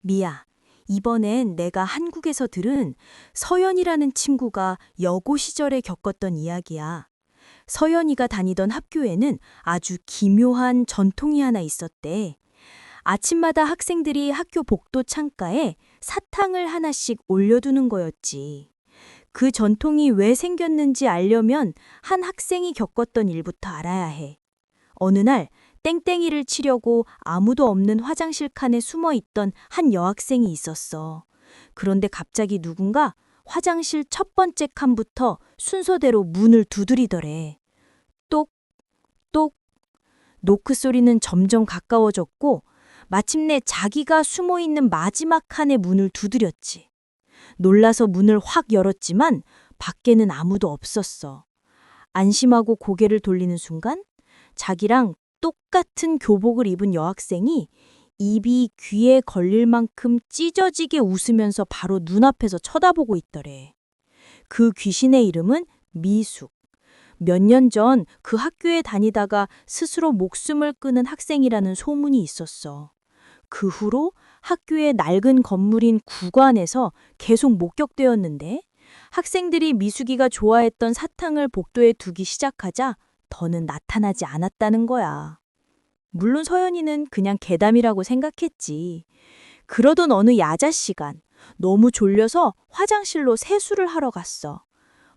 미야, 이번엔 내가 한국에서 들은 서연이라는 친구가 여고 시절에 겪었던 이야기야. 서연이가 다니던 학교에는 아주 기묘한 전통이 하나 있었대. 아침마다 학생들이 학교 복도 창가에 사탕을 하나씩 올려두는 거였지. 그 전통이 왜 생겼는지 알려면 한 학생이 겪었던 일부터 알아야 해. 어느 날 땡땡이를 치려고 아무도 없는 화장실 칸에 숨어 있던 한 여학생이 있었어. 그런데 갑자기 누군가 화장실 첫 번째 칸부터 순서대로 문을 두드리더래. 똑, 똑. 노크 소리는 점점 가까워졌고 마침내 자기가 숨어 있는 마지막 칸의 문을 두드렸지. 놀라서 문을 확 열었지만 밖에는 아무도 없었어. 안심하고 고개를 돌리는 순간 자기랑 똑같은 교복을 입은 여학생이 입이 귀에 걸릴 만큼 찢어지게 웃으면서 바로 눈앞에서 쳐다보고 있더래. 그 귀신의 이름은 미숙. 몇 년 전 그 학교에 다니다가 스스로 목숨을 끊은 학생이라는 소문이 있었어. 그 후로 학교의 낡은 건물인 구관에서 계속 목격되었는데 학생들이 미숙이가 좋아했던 사탕을 복도에 두기 시작하자 더는 나타나지 않았다는 거야. 물론 서연이는 그냥 괴담이라고 생각했지. 그러던 어느 야자 시간, 너무 졸려서 화장실로 세수를 하러 갔어.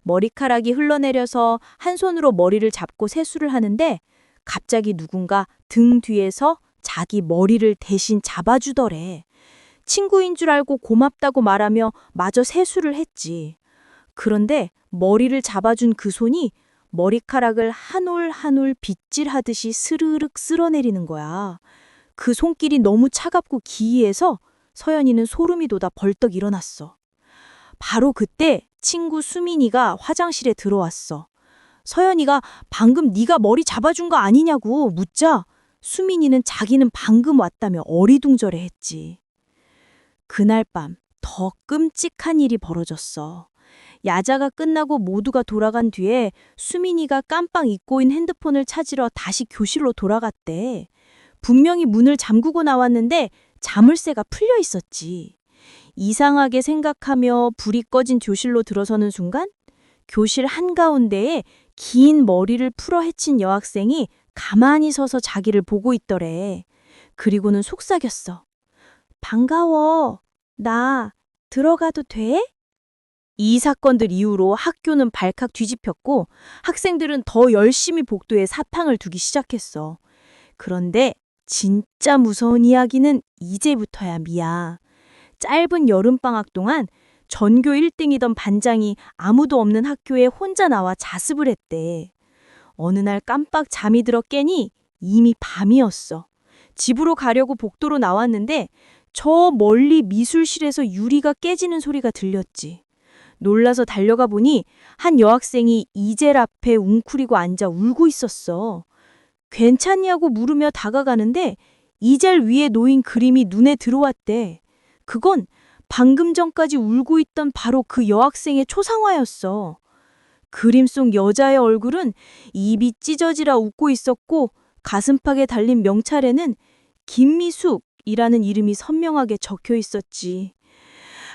머리카락이 흘러내려서 한 손으로 머리를 잡고 세수를 하는데 갑자기 누군가 등 뒤에서 자기 머리를 대신 잡아주더래. 친구인 줄 알고 고맙다고 말하며 마저 세수를 했지. 그런데 머리를 잡아준 그 손이 머리카락을 한 올 한 올 빗질하듯이 스르륵 쓸어내리는 거야. 그 손길이 너무 차갑고 기이해서 서연이는 소름이 돋아 벌떡 일어났어. 바로 그때 친구 수민이가 화장실에 들어왔어. 서연이가 방금 네가 머리 잡아준 거 아니냐고 묻자 수민이는 자기는 방금 왔다며 어리둥절해했지. 그날 밤 더 끔찍한 일이 벌어졌어. 야자가 끝나고 모두가 돌아간 뒤에 수민이가 깜빡 잊고 있는 핸드폰을 찾으러 다시 교실로 돌아갔대. 분명히 문을 잠그고 나왔는데 자물쇠가 풀려 있었지. 이상하게 생각하며 불이 꺼진 교실로 들어서는 순간 교실 한가운데에 긴 머리를 풀어 헤친 여학생이 가만히 서서 자기를 보고 있더래. 그리고는 속삭였어. 반가워. 나 들어가도 돼? 이 사건들 이후로 학교는 발칵 뒤집혔고 학생들은 더 열심히 복도에 사탕을 두기 시작했어. 그런데 진짜 무서운 이야기는 이제부터야, 미야. 짧은 여름방학 동안 전교 1등이던 반장이 아무도 없는 학교에 혼자 나와 자습을 했대. 어느 날 깜빡 잠이 들어 깨니 이미 밤이었어. 집으로 가려고 복도로 나왔는데 저 멀리 미술실에서 유리가 깨지는 소리가 들렸지. 놀라서 달려가 보니 한 여학생이 이젤 앞에 웅크리고 앉아 울고 있었어. 괜찮냐고 물으며 다가가는데 이젤 위에 놓인 그림이 눈에 들어왔대. 그건 방금 전까지 울고 있던 바로 그 여학생의 초상화였어. 그림 속 여자의 얼굴은 입이 찢어지라 웃고 있었고 가슴팍에 달린 명찰에는 김미숙이라는 이름이 선명하게 적혀 있었지.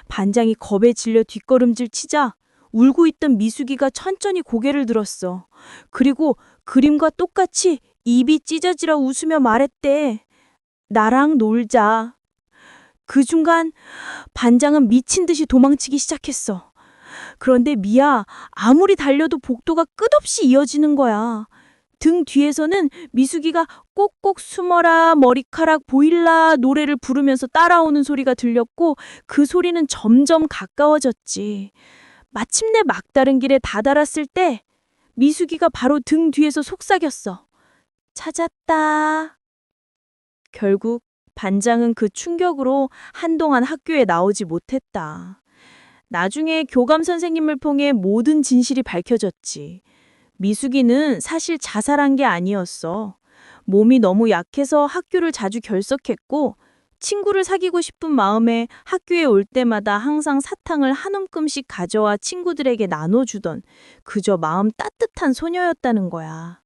반장이 겁에 질려 뒷걸음질 치자 울고 있던 미숙이가 천천히 고개를 들었어. 그리고 그림과 똑같이 입이 찢어지라 웃으며 말했대. 나랑 놀자. 그 순간 반장은 미친 듯이 도망치기 시작했어. 그런데 미야, 아무리 달려도 복도가 끝없이 이어지는 거야. 등 뒤에서는 미숙이가 꼭꼭 숨어라 머리카락 보일라 노래를 부르면서 따라오는 소리가 들렸고 그 소리는 점점 가까워졌지. 마침내 막다른 길에 다다랐을 때 미숙이가 바로 등 뒤에서 속삭였어. 찾았다. 결국 반장은 그 충격으로 한동안 학교에 나오지 못했다. 나중에 교감 선생님을 통해 모든 진실이 밝혀졌지. 미숙이는 사실 자살한 게 아니었어. 몸이 너무 약해서 학교를 자주 결석했고 친구를 사귀고 싶은 마음에 학교에 올 때마다 항상 사탕을 한 움큼씩 가져와 친구들에게 나눠주던 그저 마음 따뜻한 소녀였다는 거야.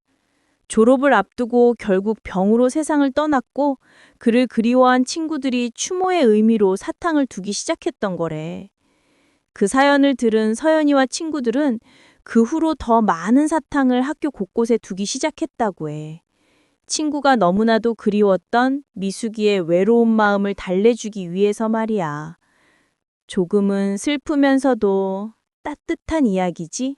졸업을 앞두고 결국 병으로 세상을 떠났고 그를 그리워한 친구들이 추모의 의미로 사탕을 두기 시작했던 거래. 그 사연을 들은 서연이와 친구들은 그 후로 더 많은 사탕을 학교 곳곳에 두기 시작했다고 해. 친구가 너무나도 그리웠던 미숙이의 외로운 마음을 달래주기 위해서 말이야. 조금은 슬프면서도 따뜻한 이야기지?